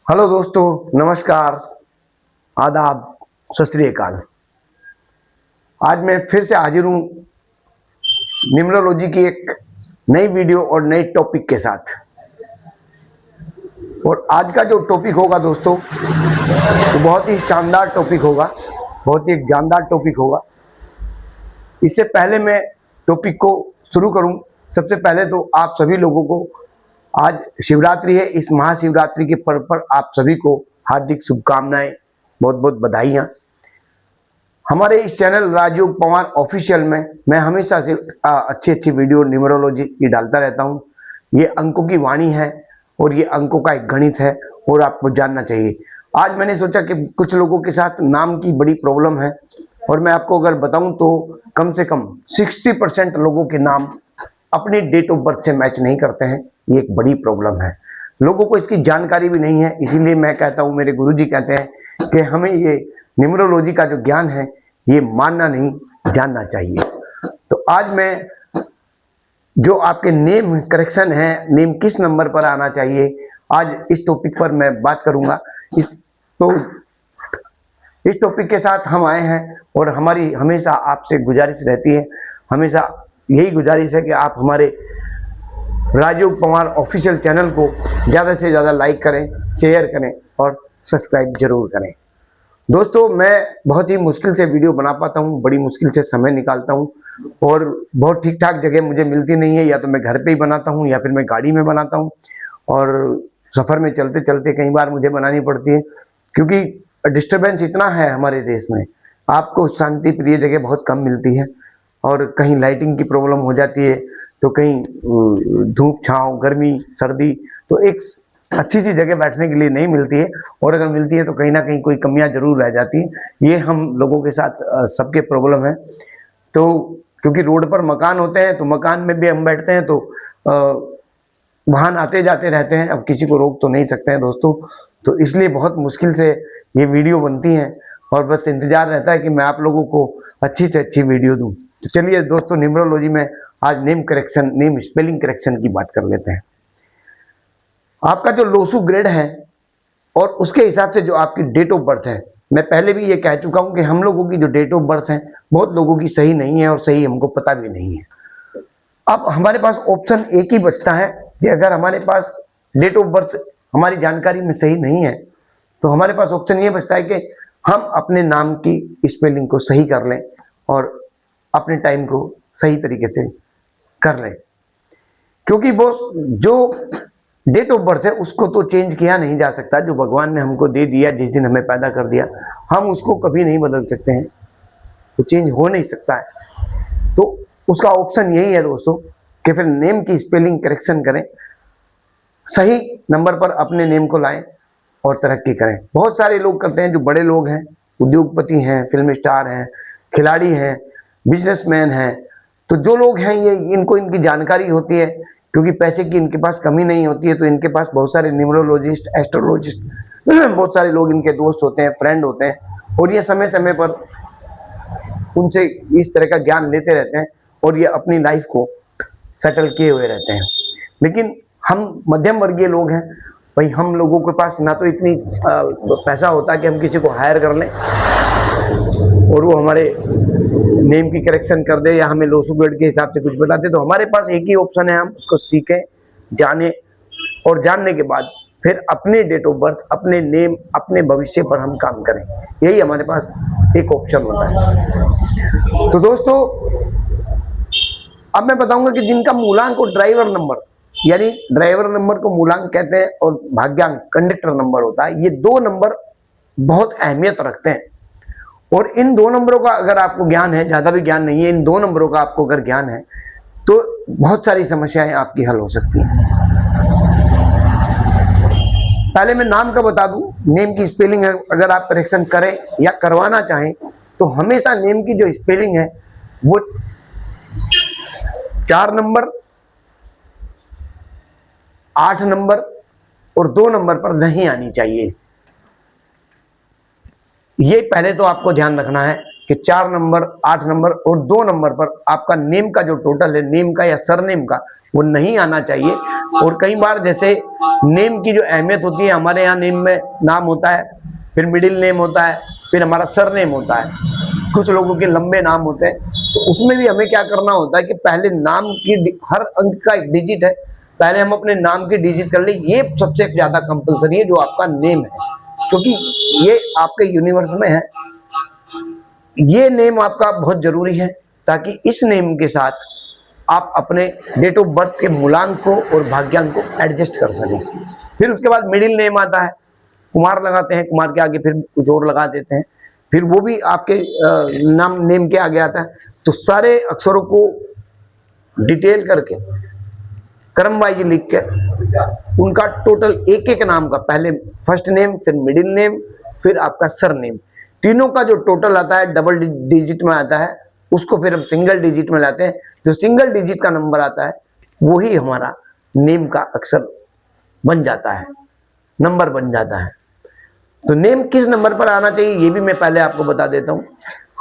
Hello दोस्तों, नमस्कार, आदाब, सत श्री अकाल। आज मैं फिर से हाजिर हूँ न्यूमरोलॉजी की एक नई वीडियो और नए टॉपिक के साथ। और आज का जो टॉपिक होगा दोस्तों, वो बहुत ही शानदार टॉपिक होगा, बहुत ही एक जानदार टॉपिक होगा। इससे पहले मैं टॉपिक को शुरू करूँ, सबसे पहले तो आप सभी लोगों को आज शिवरात्रि है। इस महाशिवरात्रि के पर्व पर आप सभी को हार्दिक शुभकामनाएं, बहुत बहुत बधाइयाँ। हमारे इस चैनल राजयोग पवार ऑफिशियल में मैं हमेशा से अच्छी अच्छी वीडियो न्यूमरोलॉजी की डालता रहता हूँ। ये अंकों की वाणी है और ये अंकों का एक गणित है और आपको जानना चाहिए। आज मैंने सोचा कि कुछ लोगों के साथ नाम की बड़ी प्रॉब्लम है और मैं आपको अगर बताऊं तो कम से कम 60% लोगों के नाम अपनी डेट ऑफ बर्थ से मैच नहीं करते हैं। ये एक बड़ी प्रॉब्लम है, लोगों को इसकी जानकारी भी नहीं है। इसीलिए मैं कहता हूँ, मेरे गुरुजी कहते हैं कि हमें ये न्यूमरोलॉजी का जो ज्ञान है ये मानना नहीं, जानना चाहिए। तो आज मैं जो आपके नेम करेक्शन है, नेम किस नंबर पर आना चाहिए, आज इस टॉपिक पर मैं बात करूंगा। इस टॉपिक के साथ हम आए हैं और हमारी हमेशा आपसे गुजारिश रहती है, हमेशा यही गुजारिश है कि आप हमारे राजयोग पवार ऑफिशियल चैनल को ज़्यादा से ज़्यादा लाइक करें, शेयर करें और सब्सक्राइब जरूर करें। दोस्तों, मैं बहुत ही मुश्किल से वीडियो बना पाता हूँ, बड़ी मुश्किल से समय निकालता हूँ और बहुत ठीक ठाक जगह मुझे मिलती नहीं है। या तो मैं घर पे ही बनाता हूँ या फिर मैं गाड़ी में बनाता हूँ और सफ़र में चलते चलते कई बार मुझे बनानी पड़ती है, क्योंकि डिस्टर्बेंस इतना है हमारे देश में। आपको शांति प्रिय जगह बहुत कम मिलती है और कहीं लाइटिंग की प्रॉब्लम हो जाती है, तो कहीं धूप छाँव, गर्मी सर्दी, तो एक अच्छी सी जगह बैठने के लिए नहीं मिलती है। और अगर मिलती है तो कहीं ना कहीं कोई कमियां जरूर रह जाती हैं। ये हम लोगों के साथ सबके प्रॉब्लम है। तो क्योंकि रोड पर मकान होते हैं तो मकान में भी हम बैठते हैं तो वाहन आते जाते रहते हैं, अब किसी को रोक तो नहीं सकते हैं दोस्तों। तो इसलिए बहुत मुश्किल से ये वीडियो बनती हैं और बस इंतजार रहता है कि मैं आप लोगों को अच्छी से अच्छी वीडियो दूँ। तो चलिए दोस्तों, न्यूमरोलॉजी में आज name correction, name spelling correction की बात कर लेते हैं। आपका जो लोसू ग्रेड है और उसके हिसाब से जो आपकी डेट ऑफ बर्थ है, मैं पहले भी ये कह चुका हूं कि हम लोगों की जो डेट ऑफ बर्थ है बहुत लोगों की सही नहीं है और सही हमको पता भी नहीं है। अब हमारे पास ऑप्शन एक ही बचता है कि अगर हमारे पास डेट ऑफ बर्थ हमारी जानकारी में सही नहीं है तो हमारे पास ऑप्शन ये बचता है कि हम अपने नाम की स्पेलिंग को सही कर लें और अपने टाइम को सही तरीके से कर लें, क्योंकि वो जो डेट ऑफ बर्थ है उसको तो चेंज किया नहीं जा सकता। जो भगवान ने हमको दे दिया, जिस दिन हमें पैदा कर दिया, हम उसको कभी नहीं बदल सकते हैं, वो चेंज हो नहीं सकता है। तो उसका ऑप्शन यही है दोस्तों कि फिर नेम की स्पेलिंग करेक्शन करें, सही नंबर पर अपने नेम को लाएं और तरक्की करें। बहुत सारे लोग करते हैं, जो बड़े लोग हैं, उद्योगपति हैं, फिल्म स्टार हैं, खिलाड़ी हैं, बिजनेसमैन हैं। तो जो लोग हैं ये इनको इनकी जानकारी होती है, क्योंकि पैसे की इनके पास कमी नहीं होती है। तो इनके पास बहुत सारे न्यूमरोलॉजिस्ट, एस्ट्रोलॉजिस्ट, बहुत सारे लोग इनके दोस्त होते हैं, फ्रेंड होते हैं और ये समय समय पर उनसे इस तरह का ज्ञान लेते रहते हैं और ये अपनी लाइफ को सेटल किए हुए रहते हैं। लेकिन हम मध्यम वर्गीय लोग हैं भाई, हम लोगों के पास ना तो इतनी पैसा होता है कि हम किसी को हायर कर लें और वो हमारे नेम की करेक्शन कर दे या हमें लोसू ग्रेड के हिसाब से कुछ बता दे। तो हमारे पास एक ही ऑप्शन है, हम उसको सीखें, जाने और जानने के बाद फिर अपने डेट ऑफ बर्थ, अपने नेम, अपने भविष्य पर हम काम करें। यही हमारे पास एक ऑप्शन होता है। तो दोस्तों, अब मैं बताऊंगा कि जिनका मूलांक और ड्राइवर नंबर, यानी ड्राइवर नंबर को मूलांक कहते हैं और भाग्यांक कंडक्टर नंबर होता है, ये दो नंबर बहुत अहमियत रखते हैं। और इन दो नंबरों का अगर आपको ज्ञान है, ज्यादा भी ज्ञान नहीं है, इन दो नंबरों का आपको अगर ज्ञान है तो बहुत सारी समस्याएं आपकी हल हो सकती हैं। पहले मैं नाम का बता दूं, नेम की स्पेलिंग है, अगर आप करेक्शन करें या करवाना चाहें तो हमेशा नेम की जो स्पेलिंग है वो 4 नंबर, 8 नंबर और 2 नंबर पर नहीं आनी चाहिए। ये पहले तो आपको ध्यान रखना है कि 4 नंबर, 8 नंबर और 2 नंबर पर आपका नेम का जो टोटल है, नेम का या सरनेम का, वो नहीं आना चाहिए। और कई बार जैसे नेम की जो अहमियत होती है, हमारे यहाँ नेम में नाम होता है, फिर मिडिल नेम होता है, फिर हमारा सरनेम होता है, कुछ लोगों के लंबे नाम होते हैं, तो उसमें भी हमें क्या करना होता है कि पहले नाम की हर अंक का एक डिजिट है, पहले हम अपने नाम की डिजिट कर ले। ये सबसे ज्यादा कंपलसरी है जो आपका नेम है, क्योंकि ये आपके यूनिवर्स में है। ये नेम आपका बहुत जरूरी है ताकि इस नेम के साथ आप अपने डेट ऑफ बर्थ के मूलांक को और भाग्यांक को एडजस्ट कर सकें। फिर उसके बाद मिडिल नेम आता है, कुमार लगाते हैं, कुमार के आगे फिर कुछ और लगा देते हैं, फिर वो भी आपके नाम नेम के आगे आता है। तो सारे अक्षरों को डिटेल करके क्रम वाइज लिख के उनका टोटल एक एक नाम का, पहले फर्स्ट नेम, फिर मिडिल नेम, फिर आपका सरनेम, तीनों का जो टोटल आता है डबल डिजिट में आता है, उसको फिर हम सिंगल डिजिट में लाते हैं। जो सिंगल डिजिट का नंबर आता है वही हमारा नेम का अक्षर बन जाता है, नंबर बन जाता है। तो नेम किस नंबर पर आना चाहिए ये भी मैं पहले आपको बता देता हूँ।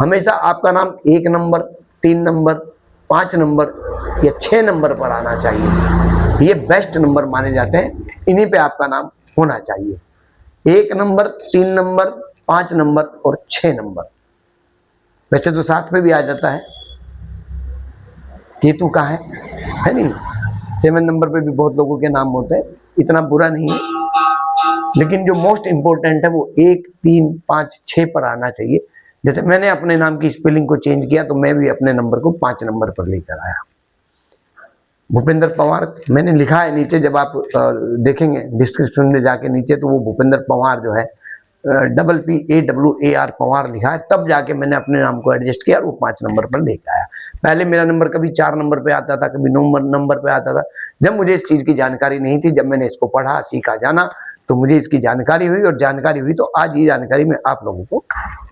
हमेशा आपका नाम 1 नंबर, 3 नंबर, 5 नंबर या 6 नंबर पर आना चाहिए। ये बेस्ट नंबर माने जाते हैं, इन्हीं पे आपका नाम होना चाहिए। 1 नंबर, 3 नंबर, 5 नंबर और 6 नंबर। वैसे तो 7 पे भी आ जाता है, केतु का है नहीं। 7 नंबर पे भी बहुत लोगों के नाम होते हैं, इतना बुरा नहीं है, लेकिन जो मोस्ट इंपॉर्टेंट है वो 1, 3, 5, 6 पर आना चाहिए। जैसे मैंने अपने नाम की स्पेलिंग को चेंज किया तो मैं भी अपने नंबर को 5 नंबर पर लेकर आया। भूपेंद्र पवार मैंने लिखा है नीचे, जब आप देखेंगे डिस्क्रिप्शन में जाके नीचे, तो वो भूपेंद्र पवार जो है PPAWAR पवार लिखा है, तब जाके मैंने अपने नाम को एडजस्ट किया और वो 5 नंबर पर लेकर आया। पहले मेरा नंबर कभी 4 नंबर पे आता था, कभी 9 नंबर पे आता था। जब मुझे इस चीज की जानकारी नहीं थी, जब मैंने इसको पढ़ा, सीखा, जाना, तो मुझे इसकी जानकारी हुई, और जानकारी हुई तो आज ये जानकारी मैं आप लोगों को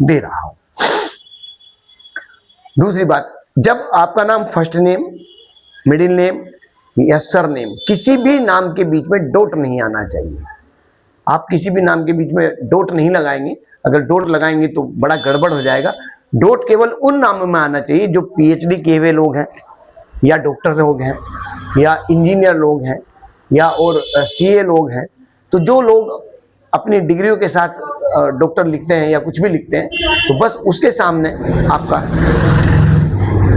दे रहा हूं। दूसरी बात, जब आपका नाम फर्स्ट नेम, मिडिल नेम या सरनेम, किसी भी नाम के बीच में डॉट नहीं आना चाहिए। आप किसी भी नाम के बीच में डॉट नहीं लगाएंगे, अगर डॉट लगाएंगे तो बड़ा गड़बड़ हो जाएगा। डॉट केवल उन नामों में आना चाहिए जो PhD किए हुए लोग हैं, या डॉक्टर लोग हैं, या इंजीनियर लोग हैं, या और CA लोग हैं। तो जो लोग अपनी डिग्रियों के साथ डॉक्टर लिखते हैं या कुछ भी लिखते हैं, तो बस उसके सामने आपका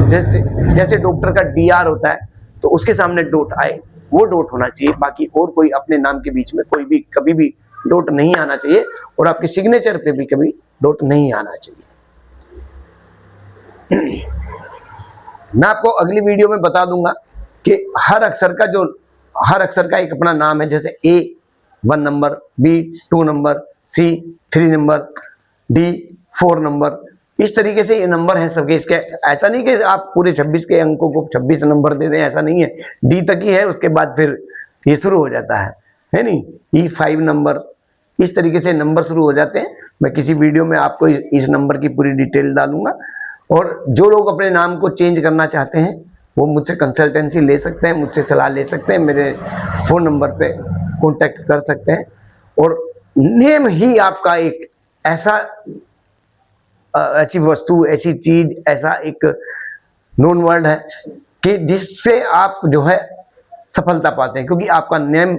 जैसे डॉक्टर का DR होता है, तो उसके सामने डॉट आए, वो डॉट होना चाहिए। बाकी और कोई अपने नाम के बीच में कोई भी कभी भी डॉट नहीं आना चाहिए, और आपके सिग्नेचर पे भी कभी डॉट नहीं आना चाहिए। मैं आपको अगली वीडियो में बता दूंगा कि हर अक्षर का एक अपना नाम है। जैसे A 1 number, B 2 number, C 3 number, D 4 number, इस तरीके से ये नंबर है सबके। इसके ऐसा नहीं कि आप पूरे 26 के अंकों को 26 नंबर दे दें, ऐसा नहीं है। D तक ही है, उसके बाद फिर ये शुरू हो जाता है नहीं। E 5 नंबर, इस तरीके से नंबर शुरू हो जाते हैं। मैं किसी वीडियो में आपको इस नंबर की पूरी डिटेल डालूंगा। और जो लोग अपने नाम को चेंज करना चाहते हैं वो मुझसे कंसल्टेंसी ले सकते हैं, मुझसे सलाह ले सकते हैं, मेरे फ़ोन नंबर पे कांटेक्ट कर सकते हैं। और नेम ही आपका एक ऐसी वस्तु, ऐसी चीज, ऐसा एक नोन वर्ड है कि जिससे आप जो है सफलता पाते हैं, क्योंकि आपका नेम,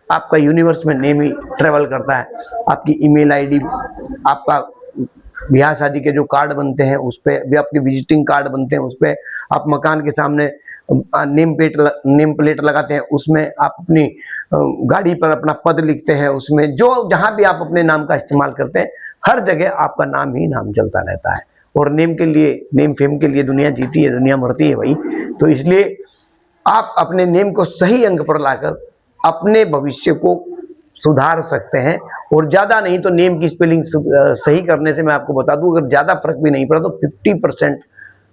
आपका यूनिवर्स में नेम ही ट्रेवल करता है। आपकी ईमेल ID, आपका ब्याह शादी के जो कार्ड बनते हैं उस पे भी, आपके विजिटिंग कार्ड बनते हैं उस पे, आप मकान के सामने नेम प्लेट लगाते हैं, उसमें आप अपनी गाड़ी पर अपना पद लिखते हैं, उसमें जो जहां भी आप अपने नाम का इस्तेमाल करते हैं, हर जगह आपका नाम ही नाम चलता रहता है। और नेम के लिए, नेम फेम के लिए दुनिया जीती है, दुनिया मरती है भाई। तो इसलिए आप अपने नेम को सही अंक पर लाकर अपने भविष्य को सुधार सकते हैं। और ज़्यादा नहीं तो नेम की स्पेलिंग सही करने से मैं आपको बता दूं, अगर ज़्यादा फर्क भी नहीं पड़ा तो 50%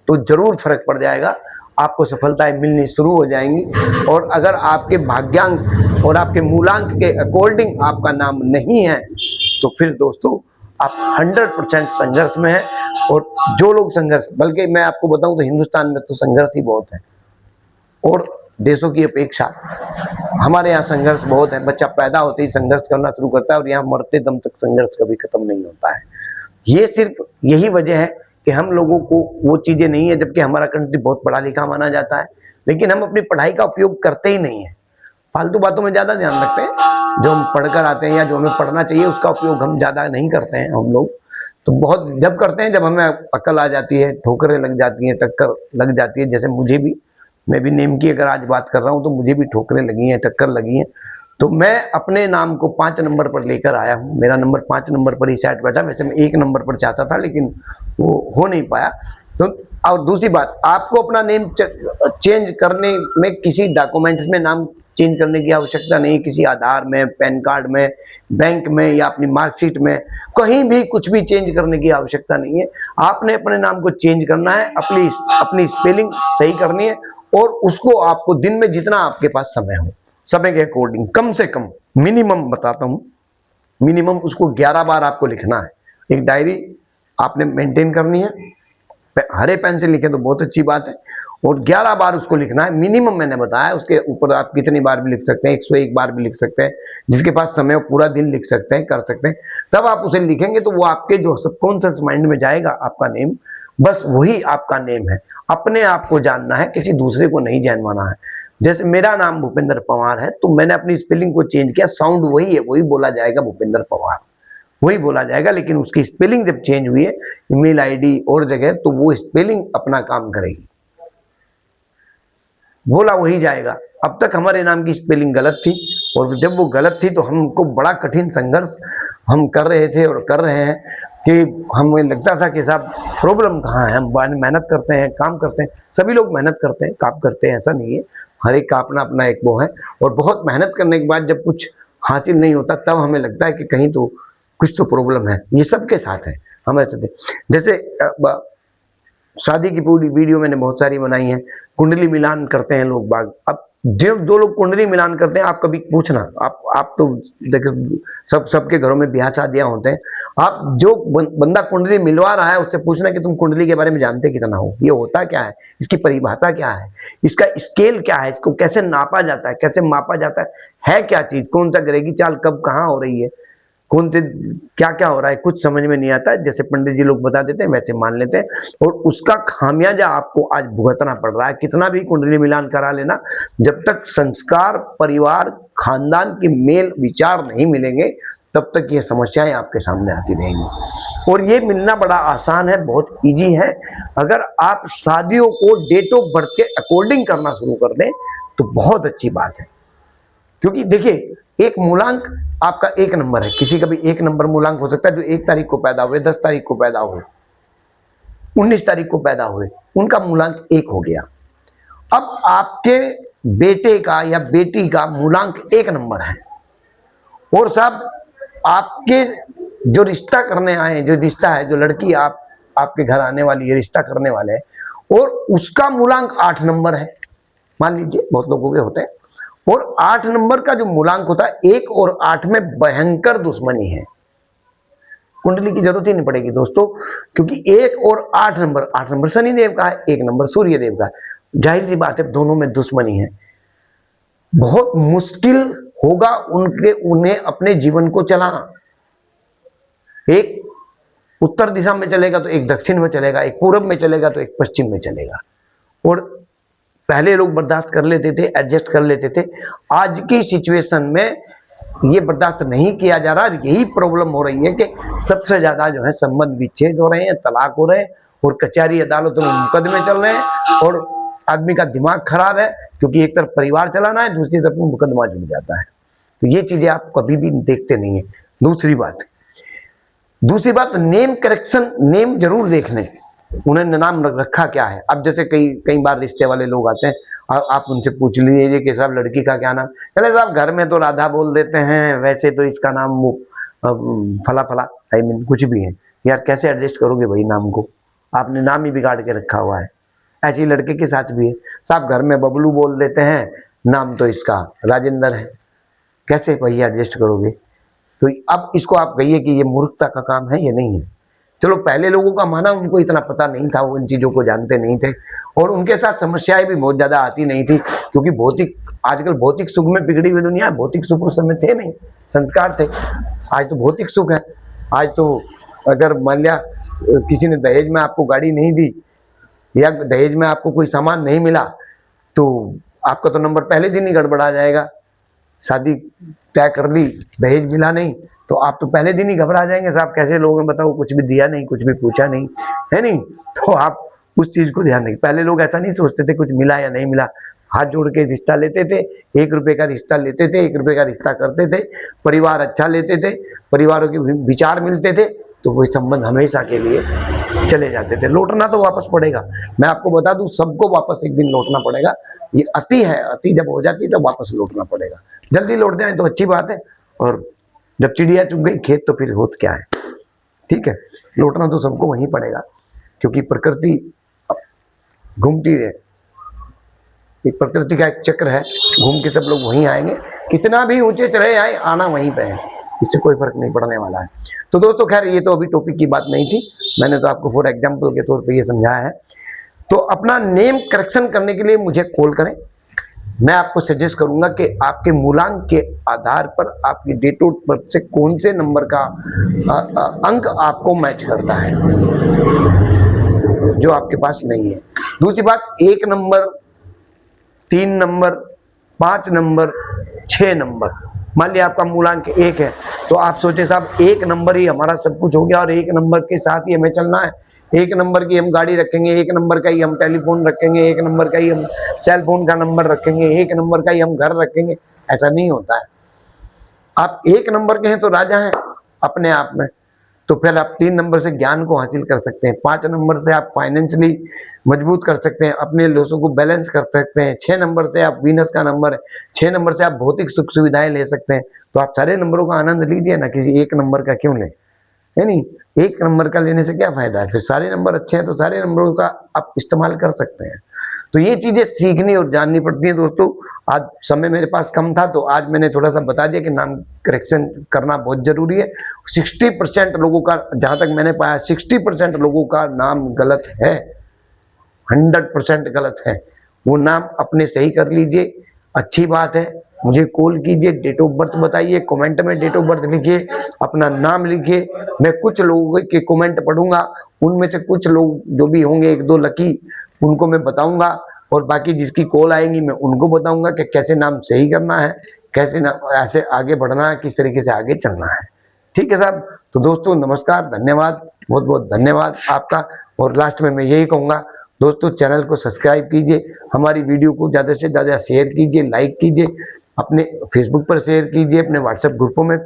तो जरूर फर्क पड़ जाएगा, आपको सफलताएं मिलनी शुरू हो जाएंगी। और अगर आपके भाग्यांक और आपके मूलांक के अकॉर्डिंग आपका नाम नहीं है तो फिर दोस्तों आप 100% संघर्ष में हैं। और जो लोग संघर्ष, बल्कि मैं आपको बताऊं तो हिंदुस्तान में तो संघर्ष ही बहुत है, और देशों की अपेक्षा हमारे यहाँ संघर्ष बहुत है। बच्चा पैदा होते ही संघर्ष करना शुरू करता है, और यहाँ मरते दम तक संघर्ष कभी खत्म नहीं होता है। ये सिर्फ यही वजह है कि कि हम लोगों को वो चीजें नहीं है, जबकि हमारा कंट्री बहुत पढ़ा लिखा माना जाता है, लेकिन हम अपनी पढ़ाई का उपयोग करते ही नहीं है। फालतू बातों में ज्यादा ध्यान रखते हैं, जो हम पढ़कर आते हैं या जो हमें पढ़ना चाहिए उसका उपयोग हम ज्यादा नहीं करते हैं। हम लोग तो बहुत जब करते हैं जब हमें अकल आ जाती है, ठोकरें लग जाती हैं, टक्कर लग जाती है। जैसे मुझे भी, मैं भी नेम की अगर आज बात कर रहा हूँ तो मुझे भी ठोकरें लगी हैं, टक्कर लगी हैं। तो मैं अपने नाम को 5 नंबर पर लेकर आया हूँ। मेरा नंबर 5 नंबर पर ही शायद बैठा, वैसे मैं 1 नंबर पर चाहता था लेकिन वो हो नहीं पाया। तो और दूसरी बात, आपको अपना नेम चेंज करने में किसी डॉक्यूमेंट्स में नाम चेंज करने की आवश्यकता नहीं, किसी आधार में, पैन कार्ड में, बैंक में या अपनी मार्कशीट में, कहीं भी कुछ भी चेंज करने की आवश्यकता नहीं है। आपने अपने नाम को चेंज करना है, अपनी स्पेलिंग सही करनी है, और उसको आपको दिन में जितना आपके पास समय हो, समय के अकॉर्डिंग कम से कम, मिनिमम बताता हूं, मिनिमम उसको 11 बार आपको लिखना है। एक डायरी आपने मेंटेन करनी है, हरे पेन से लिखे तो बहुत अच्छी बात है, और 11 बार उसको लिखना है मिनिमम। मैंने बताया, उसके ऊपर आप कितनी बार भी लिख सकते हैं, 101 बार भी लिख सकते हैं, जिसके पास समय हो पूरा दिन लिख सकते हैं, कर सकते हैं। तब आप उसे लिखेंगे तो वो आपके जो सबकॉन्शियस माइंड में जाएगा आपका नेम, बस वही आपका नेम है। अपने आप को जानना है, किसी दूसरे को नहीं जानवाना है। जैसे मेरा नाम भूपेंद्र पवार है, तो मैंने अपनी स्पेलिंग को चेंज किया, साउंड वही है, वही बोला जाएगा भूपेंद्र पवार, वही बोला जाएगा, लेकिन उसकी स्पेलिंग जब चेंज हुई है, ईमेल आईडी और जगह, तो वो स्पेलिंग अपना काम करेगी, बोला वही जाएगा। अब तक हमारे नाम की स्पेलिंग गलत थी, और जब वो गलत थी तो हमको बड़ा कठिन संघर्ष हम कर रहे थे और कर रहे हैं, कि हमें लगता था कि साहब प्रॉब्लम कहाँ है। हम मेहनत करते हैं, काम करते हैं, सभी लोग मेहनत करते हैं, काम करते हैं, ऐसा नहीं है, हर एक का अपना अपना एक वो है। और बहुत मेहनत करने के बाद जब कुछ हासिल नहीं होता, तब हमें लगता है कि कहीं तो कुछ तो प्रॉब्लम है। ये सबके साथ है, हमारे साथ। जैसे शादी की पूरी वीडियो मैंने बहुत सारी बनाई है, कुंडली मिलान करते हैं लोग बाग। अब जो लोग कुंडली मिलान करते हैं, आप कभी पूछना, आप तो देखो सबके घरों में ब्याह शादियां होते हैं, आप जो बंदा कुंडली मिलवा रहा है उससे पूछना कि तुम कुंडली के बारे में जानते कितना हो, ये होता क्या है, इसकी परिभाषा क्या है, इसका स्केल क्या है, इसको कैसे नापा जाता है, कैसे मापा जाता है क्या चीज, कौन सा ग्रह की चाल कब कहाँ हो रही है, कौन से क्या क्या हो रहा है, कुछ समझ में नहीं आता है। जैसे पंडित जी लोग बता देते हैं वैसे मान लेते हैं, और उसका खामियाजा आपको आज भुगतना पड़ रहा है। कितना भी कुंडली मिलान करा लेना, जब तक संस्कार, परिवार, खानदान के मेल विचार नहीं मिलेंगे, तब तक ये समस्याएं आपके सामने आती रहेंगी। और ये मिलना बड़ा आसान है, बहुत इजी है। अगर आप शादियों को डेट ऑफ बर्थ के अकॉर्डिंग करना शुरू कर दें तो बहुत अच्छी बात है। क्योंकि देखिए, एक मूलांक आपका 1 नंबर है, किसी का भी 1 नंबर मूलांक हो सकता है, जो 1 तारीख को पैदा हुए, 10 तारीख को पैदा हुए, 19 तारीख को पैदा हुए, उनका मूलांक 1 हो गया। अब आपके बेटे का या बेटी का मूलांक 1 नंबर है, और साहब आपके जो रिश्ता करने आए, जो रिश्ता है, जो लड़की आपके घर आने वाली है, रिश्ता करने वाले हैं, और उसका मूलांक 8 नंबर है, मान लीजिए, बहुत लोगों के होते हैं। और 8 नंबर का जो मूलांक होता है, 1 और 8 में भयंकर दुश्मनी है। कुंडली की जरूरत ही नहीं पड़ेगी दोस्तों, क्योंकि 1 और 8 नंबर शनि देव का है, 1 नंबर सूर्य देव का है। जाहिर सी बात है, दोनों में दुश्मनी है। बहुत मुश्किल होगा उन्हें अपने जीवन को चलाना। एक उत्तर दिशा में चलेगा तो एक दक्षिण में चलेगा, एक पूर्व में चलेगा तो एक पश्चिम में चलेगा। और पहले लोग बर्दाश्त कर लेते थे, एडजस्ट कर लेते थे। आज की सिचुएशन में ये बर्दाश्त नहीं किया जा रहा। यही प्रॉब्लम हो रही है कि सबसे ज्यादा जो है संबंध विच्छेद हो रहे हैं, तलाक हो रहे हैं, और कचहरी अदालतों में मुकदमे चल रहे हैं, और आदमी का दिमाग खराब है, क्योंकि एक तरफ परिवार चलाना है, दूसरी तरफ मुकदमा जुड़ जाता है। तो ये चीजें आप कभी भी देखते नहीं है। दूसरी बात नेम करेक्शन, नेम जरूर देख लें, उन्होंने नाम रखा क्या है। अब जैसे कई बार रिश्ते वाले लोग आते हैं, आप उनसे पूछ लीजिए कि साहब लड़की का क्या नाम, चले साहब घर में तो राधा बोल देते हैं, वैसे तो इसका नाम वो फला फला, आई मीन कुछ भी है। यार कैसे एडजस्ट करोगे भाई नाम को, आपने नाम ही बिगाड़ के रखा हुआ है। ऐसी लड़के के साथ भी है, साहब घर में बबलू बोल देते हैं, नाम तो इसका राजेंद्र है, कैसे भैया एडजस्ट करोगे। तो अब इसको आप कहिए कि ये मूर्खता का काम है, ये नहीं है। चलो पहले लोगों का माना, उनको इतना पता नहीं था, वो इन चीजों को जानते नहीं थे, और उनके साथ समस्याएं भी बहुत ज्यादा आती नहीं थी, क्योंकि आजकल भौतिक सुख में बिगड़ी हुई दुनिया है। भौतिक सुख उस समय थे नहीं, संस्कार थे। आज तो भौतिक सुख है। आज तो अगर मान लिया किसी ने दहेज में आपको गाड़ी नहीं दी या दहेज में आपको कोई सामान नहीं मिला तो आपका तो नंबर पहले दिन ही गड़बड़ा जाएगा। शादी तय कर ली, दहेज मिला नहीं तो आप तो पहले दिन ही घबरा जाएंगे, साहब कैसे लोग हैं बताओ, कुछ भी दिया नहीं, कुछ भी पूछा नहीं, है नहीं। तो आप उस चीज को ध्यान नहीं, पहले लोग ऐसा नहीं सोचते थे कुछ मिला या नहीं मिला, हाथ जोड़ के रिश्ता लेते थे, 1 रुपए का रिश्ता लेते थे, 1 रुपए का रिश्ता करते थे, परिवार अच्छा लेते थे, परिवारों के विचार मिलते थे तो वही संबंध हमेशा के लिए चले जाते थे। लौटना तो वापस पड़ेगा, मैं आपको बता दूं, सबको वापस एक दिन लौटना पड़ेगा। ये अति है, अति जब हो जाती है तब वापस लौटना पड़ेगा। जल्दी लौट जाए तो अच्छी बात है, और जब चिड़िया चुग गई खेत तो फिर होत क्या है, ठीक है। लौटना तो सबको वहीं पड़ेगा, क्योंकि प्रकृति घूमती है, एक प्रकृति का एक चक्र है, घूम के सब लोग वहीं आएंगे, कितना भी ऊंचे चढ़े आए आना वहीं पे है, इससे कोई फर्क नहीं पड़ने वाला है। तो दोस्तों खैर ये तो अभी टॉपिक की बात नहीं थी, मैंने तो आपको फॉर एग्जाम्पल के तौर पे ये समझाया है। तो अपना नेम करेक्शन करने के लिए मुझे कॉल करें, मैं आपको सजेस्ट करूंगा कि आपके मूलांक के आधार पर आपकी डेट ऑफ बर्थ से कौन से नंबर का अंक आपको मैच करता है जो आपके पास नहीं है। दूसरी बात, 1 नंबर, 3 नंबर, 5 नंबर, 6 नंबर, मान लिया आपका मूलांक 1 है तो आप सोचे साहब 1 नंबर ही हमारा सब कुछ हो गया और 1 नंबर के साथ ही हमें चलना है, 1 नंबर की हम गाड़ी रखेंगे, 1 नंबर का ही हम टेलीफोन रखेंगे, 1 नंबर का ही हम सेल फोन का नंबर रखेंगे, 1 नंबर का ही हम घर रखेंगे, ऐसा नहीं होता है। आप 1 नंबर के हैं तो राजा हैं अपने आप में, तो फिर आप 3 नंबर से ज्ञान को हासिल कर सकते हैं, 5 नंबर से आप फाइनेंशियली मजबूत कर सकते हैं, अपने लोगों को बैलेंस कर सकते हैं, 6 नंबर से आप वीनस का नंबर है, 6 नंबर से आप भौतिक सुख सुविधाएं ले सकते हैं। तो आप सारे नंबरों का आनंद लीजिए ना, किसी 1 नंबर का क्यों लें, है नहीं। 1 नंबर का लेने से क्या फायदा है, फिर सारे नंबर अच्छे हैं तो सारे नंबरों का आप इस्तेमाल कर सकते हैं। तो ये चीजें सीखनी और जाननी पड़ती हैं दोस्तों। आज समय मेरे पास कम था तो आज मैंने थोड़ा सा बता दिया कि नाम करेक्शन करना बहुत जरूरी है। 60% लोगों का, जहां तक मैंने पाया 60% लोगों का नाम गलत है, 100% गलत है। वो नाम अपने सही कर लीजिए, अच्छी बात है। मुझे कॉल कीजिए, डेट ऑफ बर्थ बताइए, कमेंट में डेट ऑफ बर्थ लिखिए, अपना नाम लिखिए। मैं कुछ लोगों के कमेंट पढ़ूंगा, उनमें से कुछ लोग जो भी होंगे 1-2 लकी, उनको मैं बताऊंगा, और बाकी जिसकी कॉल आएंगी मैं उनको बताऊंगा कि कैसे नाम सही करना है, कैसे नाम ऐसे आगे बढ़ना है, किस तरीके से आगे चलना है। ठीक है साहब। तो दोस्तों नमस्कार, धन्यवाद, बहुत बहुत धन्यवाद आपका। और लास्ट में मैं यही कहूँगा दोस्तों, चैनल को सब्सक्राइब कीजिए, हमारी वीडियो को ज़्यादा से ज़्यादा शेयर कीजिए, लाइक कीजिए, अपने फेसबुक पर शेयर कीजिए, अपने व्हाट्सएप ग्रुपों में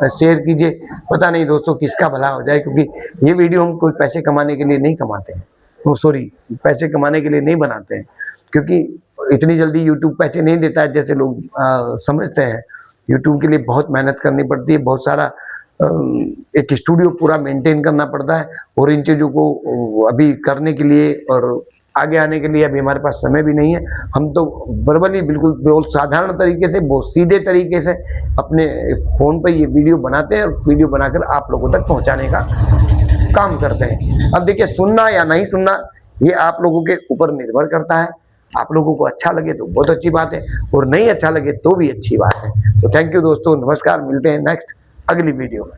शेयर कीजिए। पता नहीं दोस्तों किसका भला हो जाए, क्योंकि ये वीडियो हम कोई पैसे कमाने के लिए नहीं कमाते हैं, पैसे कमाने के लिए नहीं बनाते हैं, क्योंकि इतनी जल्दी यूट्यूब पैसे नहीं देता है जैसे लोग समझते हैं। यूट्यूब के लिए बहुत मेहनत करनी पड़ती है, बहुत सारा एक स्टूडियो पूरा मेंटेन करना पड़ता है, और इन चीज़ों को अभी करने के लिए और आगे आने के लिए अभी हमारे पास समय भी नहीं है। हम तो वर्बली बिल्कुल बहुत साधारण तरीके से, बहुत सीधे तरीके से अपने फ़ोन पर ये वीडियो बनाते हैं और वीडियो बनाकर आप लोगों तक पहुंचाने का काम करते हैं। अब देखिए, सुनना या नहीं सुनना ये आप लोगों के ऊपर निर्भर करता है। आप लोगों को अच्छा लगे तो बहुत अच्छी बात है, और नहीं अच्छा लगे तो भी अच्छी बात है। तो थैंक यू दोस्तों, नमस्कार, मिलते हैं नेक्स्ट अगली वीडियो में।